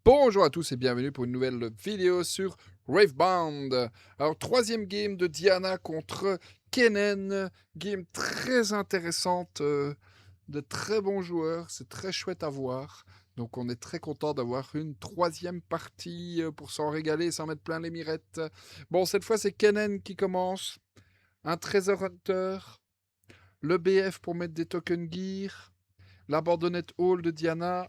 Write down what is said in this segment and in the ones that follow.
Bonjour à tous et bienvenue pour une nouvelle vidéo sur Ravebound. Alors, troisième game de Diana contre Kennen. Game très intéressante, de très bons joueurs. C'est très chouette à voir. Donc, on est très content d'avoir une troisième partie pour s'en régaler et s'en mettre plein les mirettes. Bon, cette fois, c'est Kennen qui commence. Un Treasure Hunter. Le BF pour mettre des token gear. L'abandonnette Hall de Diana.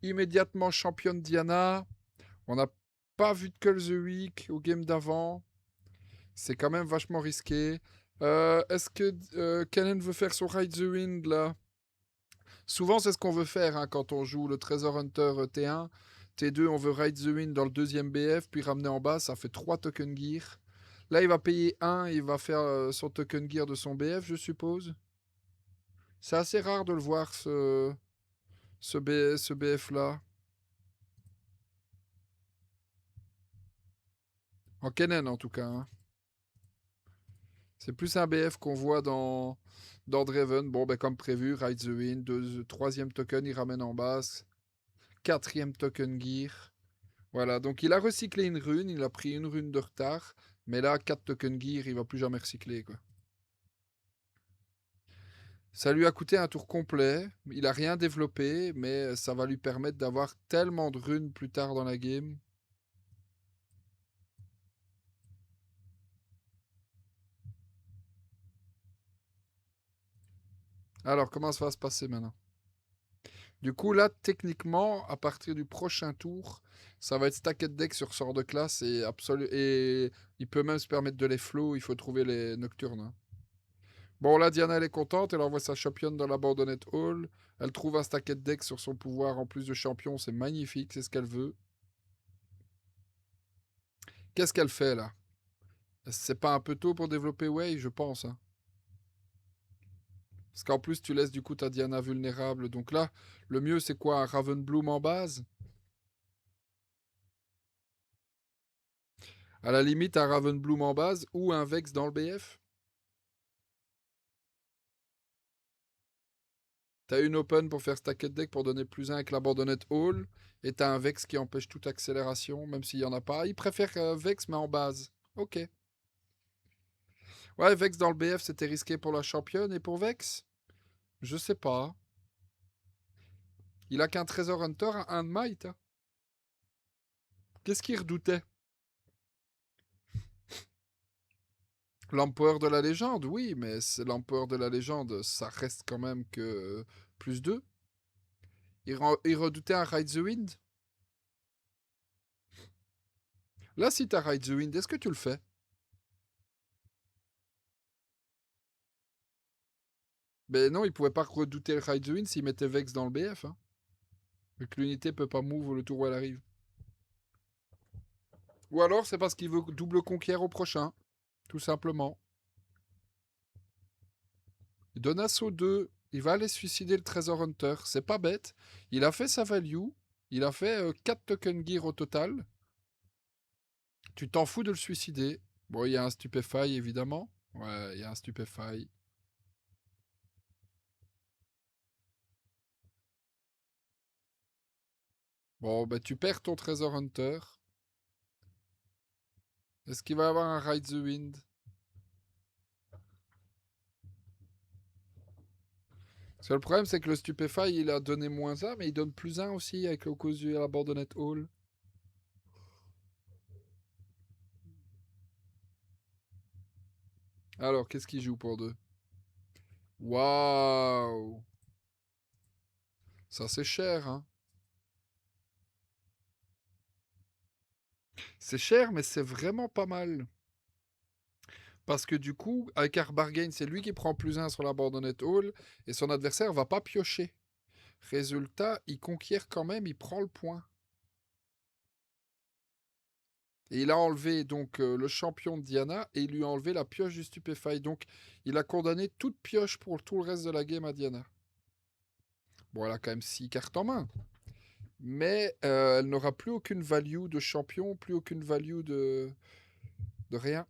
Immédiatement championne Diana. On n'a pas vu de Call the Week au game d'avant. C'est quand même vachement risqué. Est-ce que Kennen veut faire son Ride the Wind là? Souvent, c'est ce qu'on veut faire hein, quand on joue le Treasure Hunter T1. T2, on veut Ride the Wind dans le deuxième BF, puis ramener en bas. Ça fait 3 token gear. Là, il va payer 1 il va faire son token gear de son BF, je suppose. C'est assez rare de le voir, ce BF là. En Kennen, en tout cas. Hein. C'est plus un BF qu'on voit dans Draven. Bon, ben, comme prévu, Ride the Wind, troisième token, il ramène en basse. Quatrième token gear. Voilà, donc il a recyclé une rune, il a pris une rune de retard. Mais là, 4 token gear, il va plus jamais recycler, quoi. Ça lui a coûté un tour complet. Il a rien développé, mais ça va lui permettre d'avoir tellement de runes plus tard dans la game. Alors, comment ça va se passer maintenant? Du coup, là, techniquement, à partir du prochain tour, ça va être stacked deck sur sort de classe et il peut même se permettre de les flow. Il faut trouver les nocturnes. Hein. Bon, là, Diana, elle est contente. Elle envoie sa championne dans l'abandonnette hall. Elle trouve un stacked deck sur son pouvoir en plus de champion. C'est magnifique. C'est ce qu'elle veut. Qu'est-ce qu'elle fait là? C'est pas un peu tôt pour développer Way, je pense. Hein. Parce qu'en plus, tu laisses du coup ta Diana vulnérable. Donc là, le mieux, c'est quoi? Un Ravenbloom en base? À la limite, un Ravenbloom en base ou un Vex dans le BF? T'as une open pour faire stacket deck pour donner plus un avec l'abandonnette Hall. Et t'as un Vex qui empêche toute accélération, même s'il y en a pas. Il préfère Vex, mais en base. Ok. Ouais, Vex dans le BF, c'était risqué pour la championne. Et pour Vex? Je sais pas. Il a qu'un Treasure Hunter, un de Might. Hein. Qu'est-ce qu'il redoutait? L'empereur de la légende, oui, mais c'est l'empereur de la légende, ça reste quand même que plus 2. Il redoutait un Ride the Wind? Là, si t'as Ride the Wind, est-ce que tu le fais? Ben non, il pouvait pas redouter le Ride the Wind s'il mettait Vex dans le BF. Hein. Vu que l'unité peut pas move le tour où elle arrive. Ou alors c'est parce qu'il veut double conquiert au prochain. Tout simplement. Il donne assaut 2. Il va aller suicider le Treasure Hunter. C'est pas bête. Il a fait sa value. Il a fait 4 token gear au total. Tu t'en fous de le suicider. Bon, il y a un stupéfy évidemment. Ouais, il y a un stupéfy. Bon, ben tu perds ton Treasure Hunter. Est-ce qu'il va y avoir un Ride the Wind? Parce que le problème, c'est que le Stupefy, il a donné moins un, mais il donne plus un aussi avec le cause de la Bordonnette Hall. Alors, qu'est-ce qu'il joue pour deux? Waouh! Ça, c'est cher, hein? C'est cher, mais c'est vraiment pas mal. Parce que du coup, avec Bargain, c'est lui qui prend plus un sur la Bordonnette Hall, et son adversaire va pas piocher. Résultat, il conquiert quand même, il prend le point. Et il a enlevé donc le champion de Diana et il lui a enlevé la pioche du Stupefy. Donc il a condamné toute pioche pour tout le reste de la game à Diana. Bon, elle a quand même 6 cartes en main. Mais elle n'aura plus aucune value de champion, plus aucune value de rien.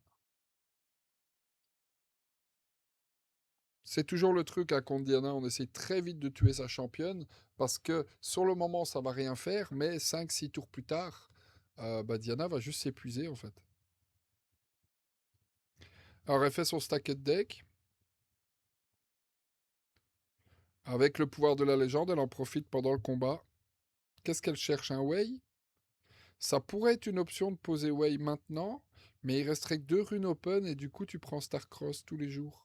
C'est toujours le truc à contre Diana, on essaye très vite de tuer sa championne, parce que sur le moment ça va rien faire, mais 5-6 tours plus tard, bah, Diana va juste s'épuiser en fait. Alors elle fait son stacked deck, avec le pouvoir de la légende, elle en profite pendant le combat. Qu'est-ce qu'elle cherche? Un Wei? Ça pourrait être une option de poser Wei maintenant, mais il resterait que 2 runes open et du coup tu prends Starcross tous les jours.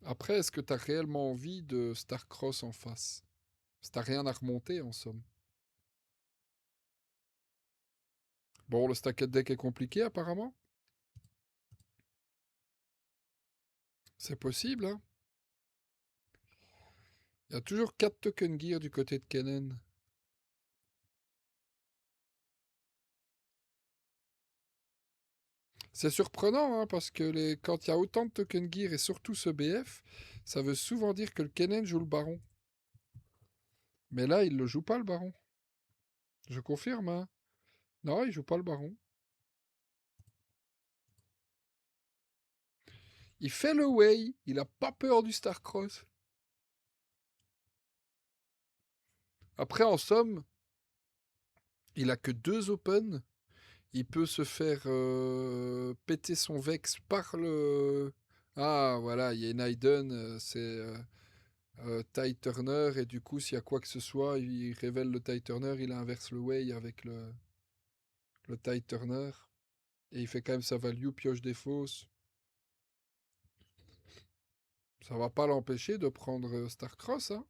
Après, est-ce que t'as réellement envie de Starcross en face? Si t'as rien à remonter en somme. Bon, le stacked deck est compliqué apparemment. C'est possible, hein. Il y a toujours 4 token gear du côté de Kennen. C'est surprenant, hein, parce que quand il y a autant de token gear et surtout ce BF, ça veut souvent dire que le Kennen joue le baron. Mais là, il le joue pas le baron. Je confirme, hein. Non, il joue pas le baron. Il fait le way, il a pas peur du Starcross. Après, en somme, il a que 2 open. Il peut se faire péter son Vex par le... Ah, voilà, il y a une Aiden, c'est Tide Turner, et du coup, s'il y a quoi que ce soit, il révèle le Tide Turner, il inverse le way avec le Tide Turner, et il fait quand même sa value, pioche des fausses. Ça va pas l'empêcher de prendre Starcross, hein.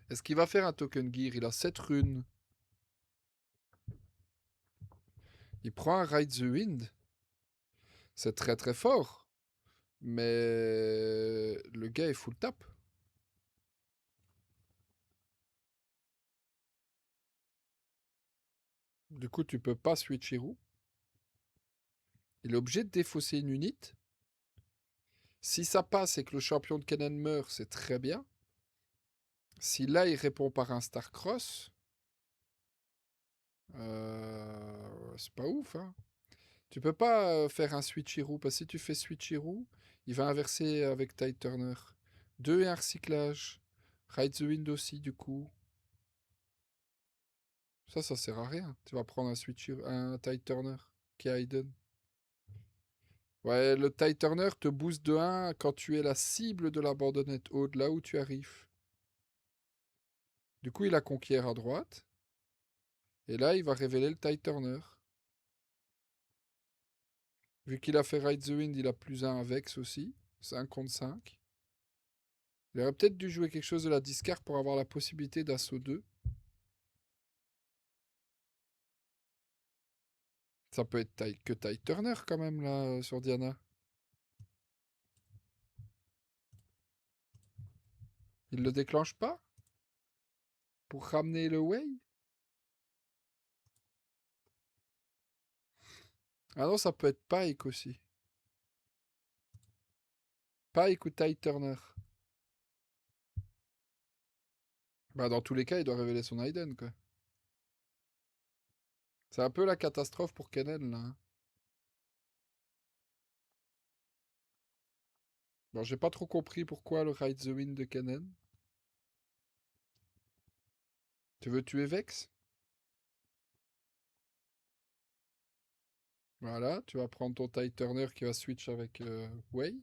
Est-ce qu'il va faire un token gear? Il a 7 runes. Il prend un Ride the Wind. C'est très très fort. Mais le gars est full tap. Du coup, tu peux pas switch Hero. Il est obligé de défausser une unit. Si ça passe et que le champion de Kennen meurt, c'est très bien. Si là, il répond par un Starcross, c'est pas ouf, hein. Tu peux pas faire un switcheroo, parce que si tu fais switcheroo, il va inverser avec Tide Turner. 2 et un recyclage. Ride the Wind aussi, du coup. Ça sert à rien. Tu vas prendre un Tide Turner qui est Hayden. Ouais, le Tide Turner te booste de 1 quand tu es la cible de l'abandonnette haute, là où tu arrives. Du coup, il a conquiert à droite. Et là, il va révéler le Tide Turner. Vu qu'il a fait Ride the Wind, il a +1 Vex aussi. 5 contre 5. Il aurait peut-être dû jouer quelque chose de la discard pour avoir la possibilité d'assaut 2. Ça peut être que Tide Turner quand même, là, sur Diana. Il le déclenche pas pour ramener le Way? Ah non, ça peut être Pike aussi. Pike ou Tide Turner. Bah, dans tous les cas, il doit révéler son Hayden, quoi. C'est un peu la catastrophe pour Kennen, là, hein. Bon, j'ai pas trop compris pourquoi le Ride the Wind de Kennen. Tu veux tuer Vex? Voilà, tu vas prendre ton Tide Turner qui va switch avec Way.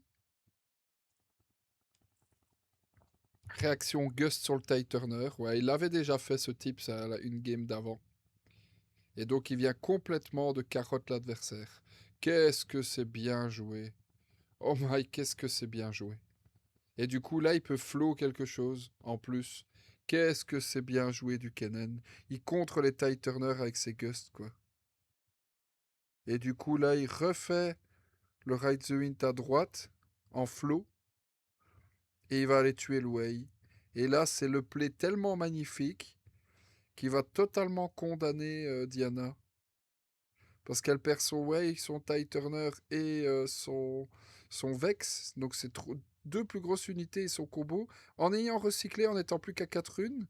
Réaction Gust sur le Tide Turner. Ouais, il avait déjà fait ce type, ça, une game d'avant. Et donc, il vient complètement de carotte l'adversaire. Qu'est-ce que c'est bien joué. Oh my, qu'est-ce que c'est bien joué. Et du coup, là, il peut flow quelque chose en plus. Qu'est-ce que c'est bien joué du Kennen. Il contre les Tide Turner avec ses Gust, quoi. Et du coup, là, il refait le Ride the Wind à droite, en flow. Et il va aller tuer le Way. Et là, c'est le play tellement magnifique qui va totalement condamner Diana. Parce qu'elle perd son Way, son Tide Turner et son Vex. Donc c'est 2 plus grosses unités et son combo. En ayant recyclé, en étant plus qu'à 4 runes.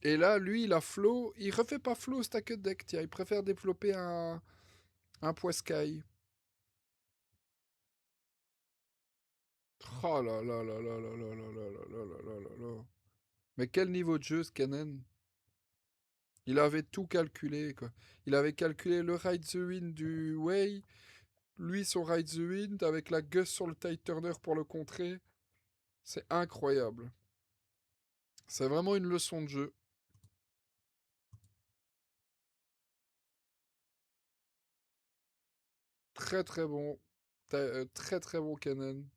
Et là, lui, il a flow. Il refait pas flow stacked deck, tiens. Il préfère développer un Poiscaille. Oh là là là là là là là là là là là là là là. Mais quel niveau de jeu, ce Kennen. Il avait tout calculé, quoi. Il avait calculé le Ride the Wind du Way, lui son Ride the Wind, avec la Gus sur le Tide Turner pour le contrer. C'est incroyable. C'est vraiment une leçon de jeu. Très très bon. Très très bon Kennen.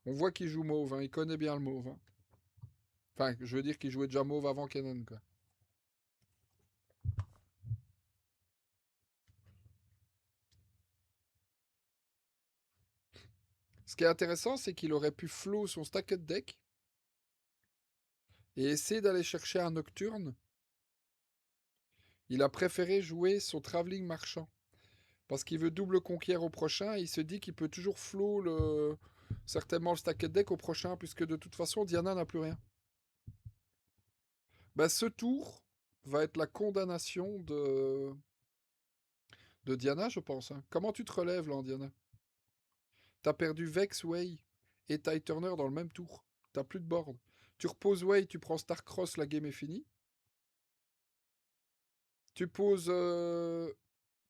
On voit qu'il joue mauve, hein. Il connaît bien le mauve, hein. Enfin, je veux dire qu'il jouait déjà mauve avant Kennen, quoi. Ce qui est intéressant, c'est qu'il aurait pu flow son stacked deck et essayer d'aller chercher un nocturne. Il a préféré jouer son travelling marchand. Parce qu'il veut double conquiert au prochain, et il se dit qu'il peut toujours flow certainement le stacked deck au prochain, puisque de toute façon, Diana n'a plus rien. Bah, ce tour va être la condamnation de Diana, je pense, hein. Comment tu te relèves là en Diana? T'as perdu Vex, Way et Ty Turner dans le même tour. T'as plus de board. Tu reposes Way, tu prends Starcross, la game est finie. Tu poses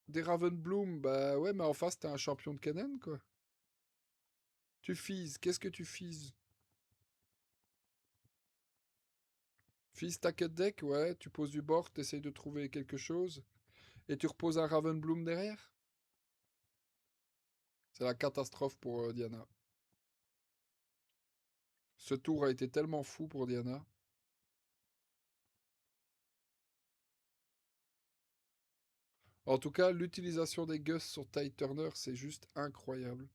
des Ravenbloom, bah ouais, mais en face, t'es un champion de Kennen, quoi. Tu fises, qu'est-ce que tu fises? Fils stacked deck, ouais, tu poses du board, t'essayes de trouver quelque chose, et tu reposes un Ravenbloom derrière. C'est la catastrophe pour Diana. Ce tour a été tellement fou pour Diana. En tout cas, l'utilisation des Gus sur Tide Turner, c'est juste incroyable.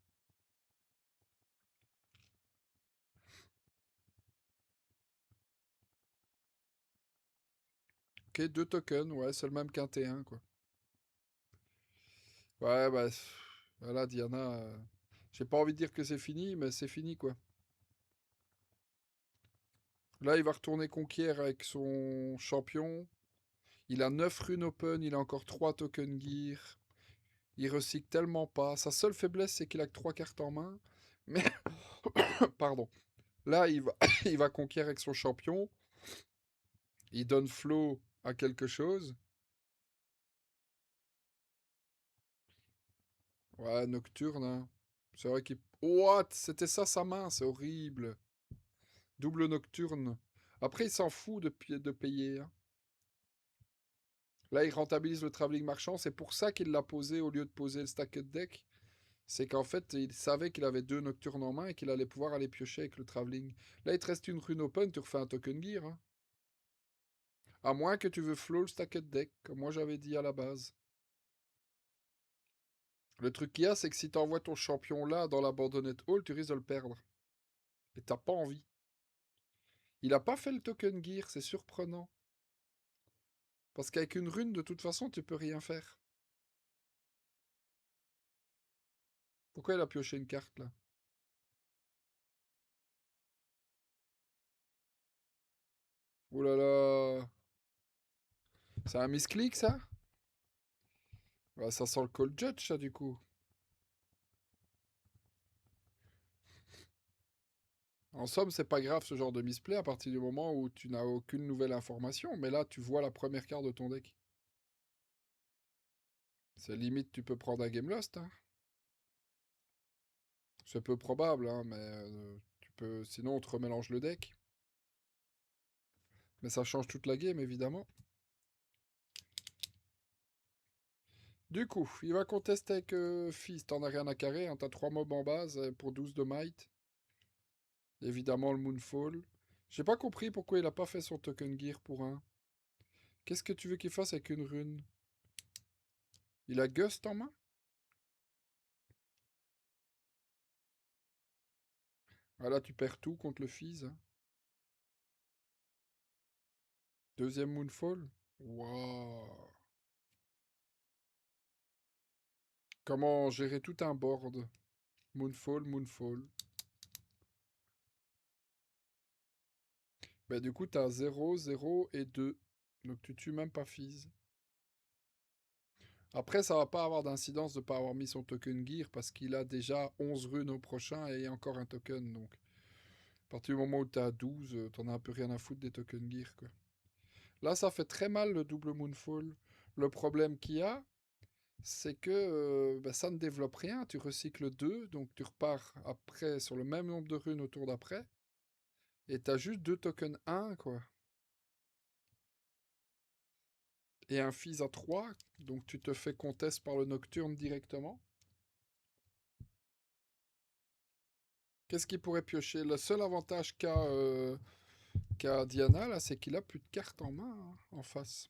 Ok, deux tokens, ouais, c'est le même qu'un T1, quoi. Ouais, bah, voilà, Diana, j'ai pas envie de dire que c'est fini, mais c'est fini, quoi. Là, il va retourner conquiert avec son champion. Il a 9 runes open, il a encore 3 tokens gear. Il recycle tellement pas. Sa seule faiblesse, c'est qu'il a que 3 cartes en main. Mais, pardon. Là, il va conquérir avec son champion. Il donne flow à quelque chose. Ouais, nocturne, hein. C'est vrai qu'il... What? C'était ça sa main, c'est horrible. Double nocturne. Après, il s'en fout de payer, hein. Là, il rentabilise le travelling marchand. C'est pour ça qu'il l'a posé au lieu de poser le stacked deck. C'est qu'en fait, il savait qu'il avait deux nocturnes en main et qu'il allait pouvoir aller piocher avec le travelling. Là, il te reste une rune open, tu refais un token gear, hein. À moins que tu veux flow le stacked deck, comme moi j'avais dit à la base. Le truc qu'il y a, c'est que si t'envoies ton champion là dans l'abandonned hall, tu risques de le perdre. Et t'as pas envie. Il a pas fait le token gear, c'est surprenant. Parce qu'avec une rune, de toute façon, tu peux rien faire. Pourquoi il a pioché une carte là? Oh là là. C'est un misclick ça? Bah, ça sent le call judge ça du coup. En somme, c'est pas grave ce genre de misplay à partir du moment où tu n'as aucune nouvelle information. Mais là, tu vois la première carte de ton deck. C'est limite, tu peux prendre un game lost, hein. C'est peu probable, hein, mais tu peux. Sinon, on te remélange le deck. Mais ça change toute la game, évidemment. Du coup, il va contester avec Fizz. T'en as rien à carrer, hein. T'as 3 mobs en base pour 12 de might. Évidemment, le Moonfall. J'ai pas compris pourquoi il a pas fait son token gear pour un. Qu'est-ce que tu veux qu'il fasse avec une rune? Il a Gust en main? Ah là, tu perds tout contre le Fizz, hein. Deuxième Moonfall? Waouh. Comment gérer tout un board? Moonfall, Moonfall. Bah du coup, t'as 0, 0 et 2. Donc tu tues même pas Fizz. Après, ça va pas avoir d'incidence de pas avoir mis son token gear parce qu'il a déjà 11 runes au prochain et encore un token. Donc, à partir du moment où tu as 12, t'en as un peu rien à foutre des tokens gear, quoi. Là, ça fait très mal le double Moonfall. Le problème qu'il y a, c'est que bah, ça ne développe rien. Tu recycles 2, donc tu repars après sur le même nombre de runes au tour d'après. Et tu as juste 2 tokens 1, quoi. Et un Fizz à 3, donc tu te fais contest par le Nocturne directement. Qu'est-ce qu'il pourrait piocher? Le seul avantage qu'a Diana, là, c'est qu'il a plus de cartes en main, hein, en face.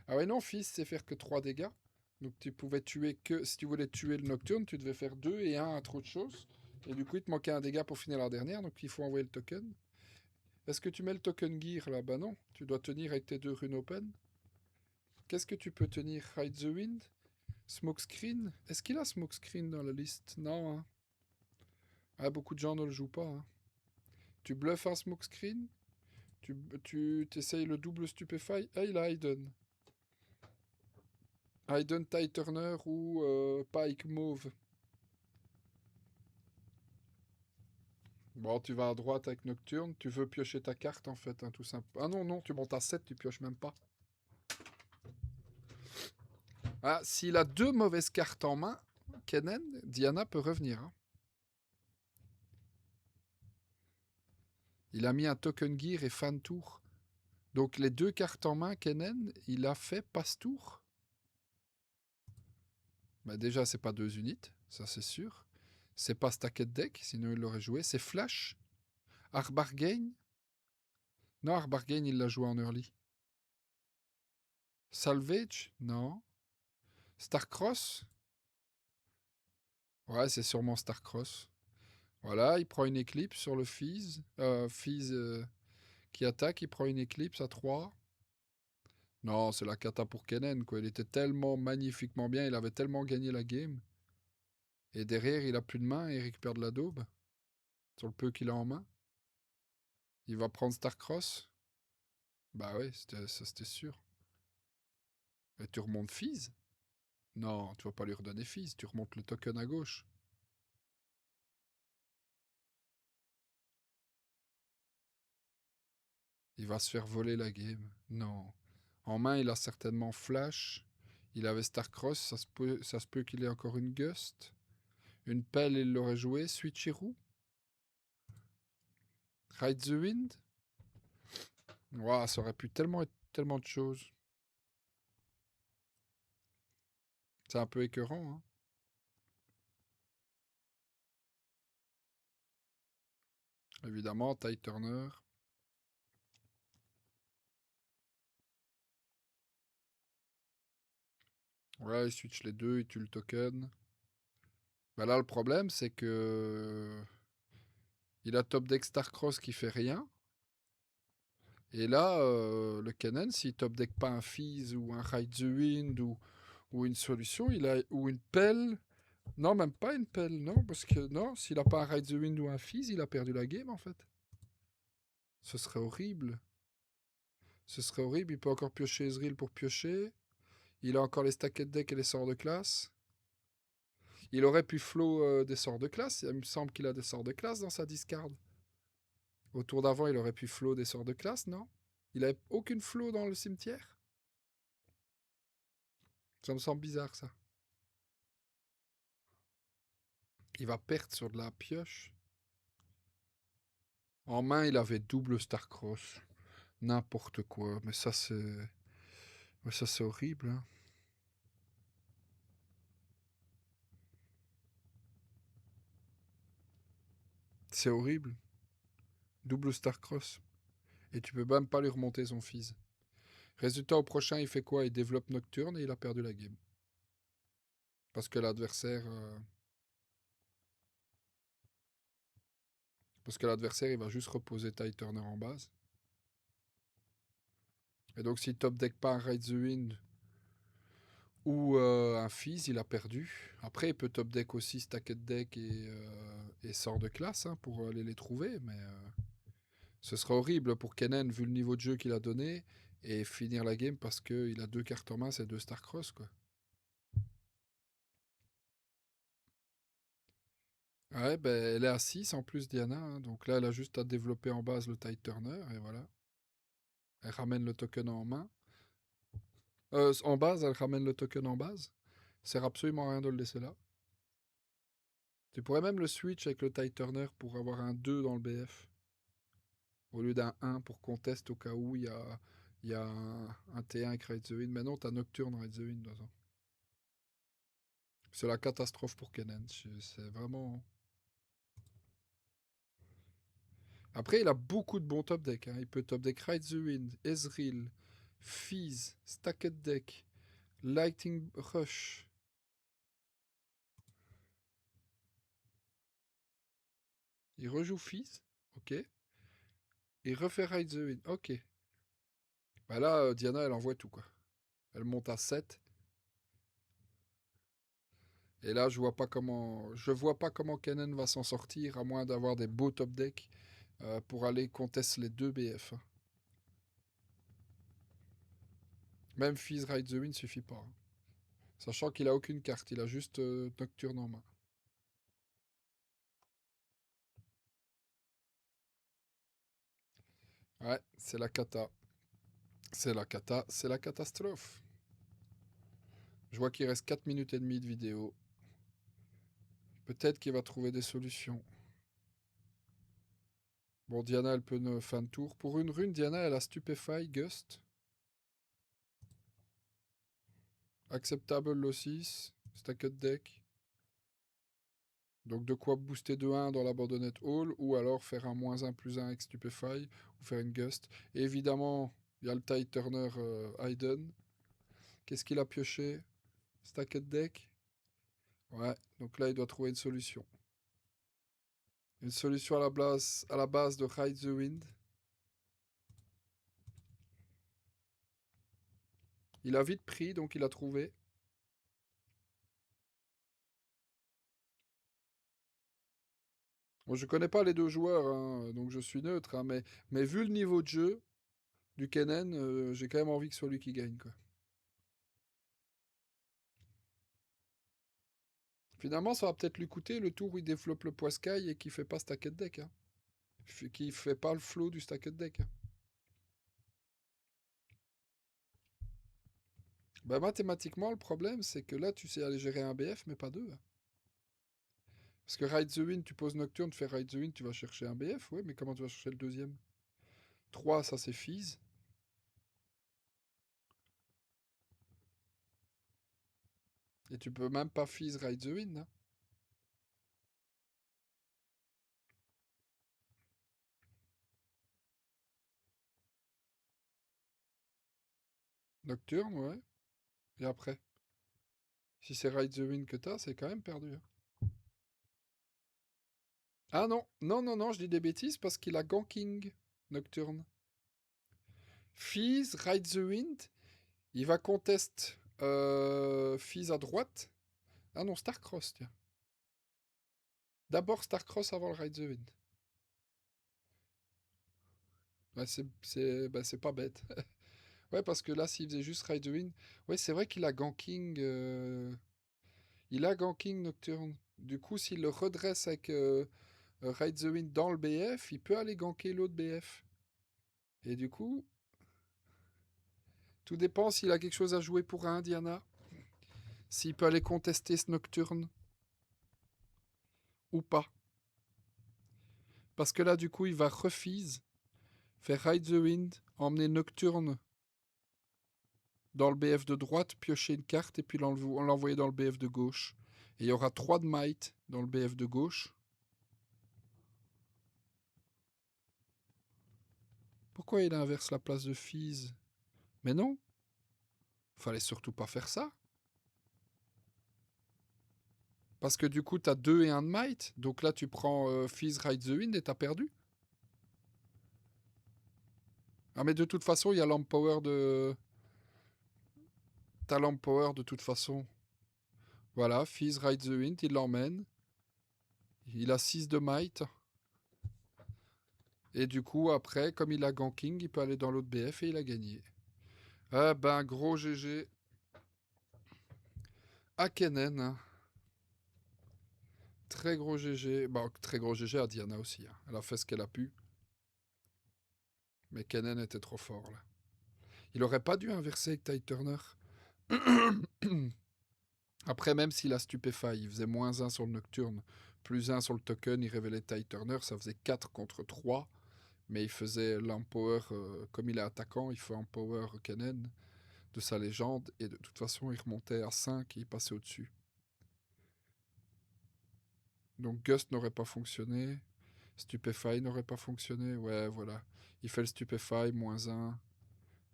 Ah ouais, non, Fizz, c'est faire que 3 dégâts. Donc tu pouvais tuer que... Si tu voulais tuer le Nocturne, tu devais faire 2 et 1 à trop de choses. Et du coup, il te manquait un dégât pour finir la dernière, donc il faut envoyer le token. Est-ce que tu mets le token gear là? Bah non, tu dois tenir avec tes 2 runes open. Qu'est-ce que tu peux tenir? Hide the Wind? Smokescreen? Est-ce qu'il a Smokescreen dans la liste? Non, hein. Ah, beaucoup de gens ne le jouent pas, hein. Tu bluffes un Smokescreen? Tu t'essayes le double Stupefy? Ah, il a Hayden. Hayden, Ty Turner ou Pike Mauve. Bon, tu vas à droite avec Nocturne. Tu veux piocher ta carte en fait, hein, tout simple. Ah non, non, tu montes à 7, tu pioches même pas. Ah, s'il a 2 mauvaises cartes en main, Kennen, Diana peut revenir, hein. Il a mis un Token Gear et Fan Tour. Donc les 2 cartes en main, Kennen, il a fait Passe Tour. Bah déjà, c'est pas 2 unités, ça c'est sûr. C'est pas Stacked Deck, sinon il l'aurait joué. C'est Flash. Arbargain. Non, Arbargain, il l'a joué en early. Salvage. Non. Starcross. Ouais, c'est sûrement Starcross. Voilà, il prend une éclipse sur le Fizz. Fizz qui attaque, il prend une éclipse à 3. Non, c'est la cata pour Kennen, quoi. Il était tellement magnifiquement bien, il avait tellement gagné la game. Et derrière, il a plus de main et il récupère de la daube. Sur le peu qu'il a en main. Il va prendre Starcross. Bah ouais, ça c'était sûr. Et tu remontes Fizz? Non, tu vas pas lui redonner Fizz, tu remontes le token à gauche. Il va se faire voler la game. Non. En main, il a certainement Flash. Il avait Starcross, ça se peut qu'il ait encore une Gust. Une pelle, il l'aurait joué. Switcheroo. Ride the Wind. Ouah, ça aurait pu tellement être tellement de choses. C'est un peu écœurant, hein. Évidemment, Ty Turner. Ouais, il switch les deux, il tue le token. Bah là, le problème, c'est que il a top deck Starcross qui fait rien. Et là, le Kennen, s'il top deck pas un Fizz ou un Ride the Wind ou une solution, ou une pelle. Non, même pas une pelle, non, parce que non, s'il a pas un Ride the Wind ou un Fizz, il a perdu la game en fait. Ce serait horrible. Ce serait horrible, il peut encore piocher Ezreal pour piocher. Il a encore les stacked deck et les sorts de classe. Il aurait pu flow des sorts de classe. Il me semble qu'il a des sorts de classe dans sa discard. Au tour d'avant, il aurait pu flow des sorts de classe, non? Il avait aucune flow dans le cimetière? Ça me semble bizarre, ça. Il va perdre sur de la pioche. En main, il avait double Starcross. N'importe quoi. Mais ça, c'est... Mais ça, c'est horrible, hein. C'est horrible. Double Starcross. Et tu peux même pas lui remonter son fils. Résultat, au prochain, il fait quoi? Il développe Nocturne et il a perdu la game. Parce que l'adversaire... Parce que l'adversaire, il va juste reposer Ty Turner en base. Et donc, s'il top deck pas un Ride the Wind ou un Fizz, il a perdu. Après, il peut top deck aussi Stacked Deck et sort de classe, hein, pour aller les trouver. Mais ce serait horrible pour Kennen, vu le niveau de jeu qu'il a donné. et finir la game parce qu'il a 2 cartes en main, c'est 2 Starcross, quoi. Ouais, ben, elle est à 6 en plus, Diana, hein. Donc là, elle a juste à développer en base le Tide Turner, et voilà. Elle ramène le token en main. En base, elle ramène le token en base. Ça sert absolument à rien de le laisser là. Tu pourrais même le switch avec le Tide Turner pour avoir un 2 dans le BF. Au lieu d'un 1 pour contest au cas où il y a un T1 avec Ride the Wind. Mais non, t'as Nocturne Ride the Wind, de toute façon. C'est la catastrophe pour Kennen. C'est vraiment... Après, il a beaucoup de bons top decks, hein. Il peut top deck Ride the Wind, Ezreal, Fizz, Stacked Deck, Lightning Rush. Il rejoue Fizz, ok. Il refait Ride the Wind, ok. Bah là, Diana, elle envoie tout, quoi. Elle monte à 7. Et là, je vois pas comment Kennen va s'en sortir, à moins d'avoir des beaux top decks pour aller contester les 2 BF, hein. Même Fizz Ride the Wind suffit pas, hein. Sachant qu'il a aucune carte, il a juste Nocturne en main. Ouais, c'est la cata. C'est la cata, c'est la catastrophe. Je vois qu'il reste 4 minutes et demie de vidéo. Peut-être qu'il va trouver des solutions. Bon, Diana, elle peut fin de tour. Pour une rune, Diana, elle a Stupefy, Gust. Acceptable le 6. Stacked deck. Donc de quoi booster de 1 dans l'abandonnette Hall, ou alors faire un -1 +1 avec Stupefy, ou faire une Gust. Et évidemment, il y a le Tide Turner Hayden. Qu'est-ce qu'il a pioché? Stacked deck. Ouais, donc là, il doit trouver une solution. Une solution à la base de Ride the Wind. Il a vite pris, donc il a trouvé. Bon, je connais pas les deux joueurs, hein, donc je suis neutre, hein, mais vu le niveau de jeu du Kennen, j'ai quand même envie que ce soit lui qui gagne, quoi. Finalement, ça va peut-être lui coûter le tour où il développe le Poiscaille et qui fait pas Stacked Deck, hein. Qui fait pas le flow du Stacked Deck, hein. Bah, mathématiquement, le problème, c'est que là, tu sais aller gérer un BF, mais pas deux, hein. Parce que Ride the Wind, tu poses Nocturne, tu fais Ride the Wind, tu vas chercher un BF, ouais, mais comment tu vas chercher le deuxième? 3, ça c'est Fizz. Et tu peux même pas Fizz Ride the Wind, hein. Nocturne, ouais. Et après, si c'est Ride the Wind que t'as, c'est quand même perdu, hein. Ah non, non, non, non, je dis des bêtises parce qu'il a Ganking Nocturne. Fizz, Ride the Wind, il va contest Fizz à droite. Ah non, Starcross, tiens. D'abord Starcross avant le Ride the Wind. Ouais, c'est pas bête. Ouais, parce que là, s'il faisait juste Ride the Wind. Ouais, c'est vrai qu'il a Ganking. Il a Ganking Nocturne. Du coup, s'il le redresse avec Ride the Wind dans le BF, il peut aller ganker l'autre BF. Et du coup, tout dépend s'il a quelque chose à jouer pour un Diana. S'il peut aller contester ce Nocturne ou pas. Parce que là, du coup, il va refuse faire Ride the Wind, emmener Nocturne dans le BF de droite, piocher une carte et puis l'envoyer dans le BF de gauche. Et il y aura 3 de might dans le BF de gauche. Pourquoi il inverse la place de Fizz? Mais non, fallait surtout pas faire ça. Parce que du coup, t'as 2 et 1 de might. Donc là, tu prends Fizz Ride the Wind et t'as perdu. Ah, mais de toute façon, il y a l'Empower de. T'as l'Empower de toute façon. Voilà, Fizz Ride the Wind, il l'emmène. Il a 6 de might. Et du coup, après, comme il a ganking, il peut aller dans l'autre BF et il a gagné. Ah ben, gros GG à Kennen, hein. Très gros GG. Bon, très gros GG à Diana aussi, hein. Elle a fait ce qu'elle a pu. Mais Kennen était trop fort, là. Il aurait pas dû inverser avec Ty Turner. Après, même s'il a Stupefy, il faisait -1 sur le Nocturne, +1 sur le token, il révélait Ty Turner, ça faisait 4 contre 3. Mais il faisait l'empower, comme il est attaquant, il fait empower Kennen de sa légende, et de toute façon, il remontait à 5 et il passait au-dessus. Donc Gust n'aurait pas fonctionné, Stupefy n'aurait pas fonctionné, ouais, voilà. Il fait le Stupefy, -1,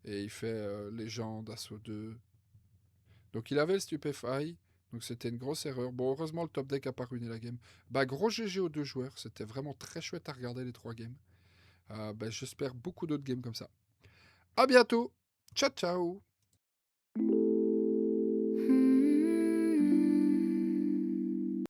et il fait légende, assaut 2. Donc il avait le Stupefy, donc c'était une grosse erreur. Bon, heureusement, le top deck a pas ruiné la game. Bah, gros GG aux deux joueurs, c'était vraiment très chouette à regarder les 3 games. Bah, j'espère beaucoup d'autres games comme ça. À bientôt. Ciao, ciao.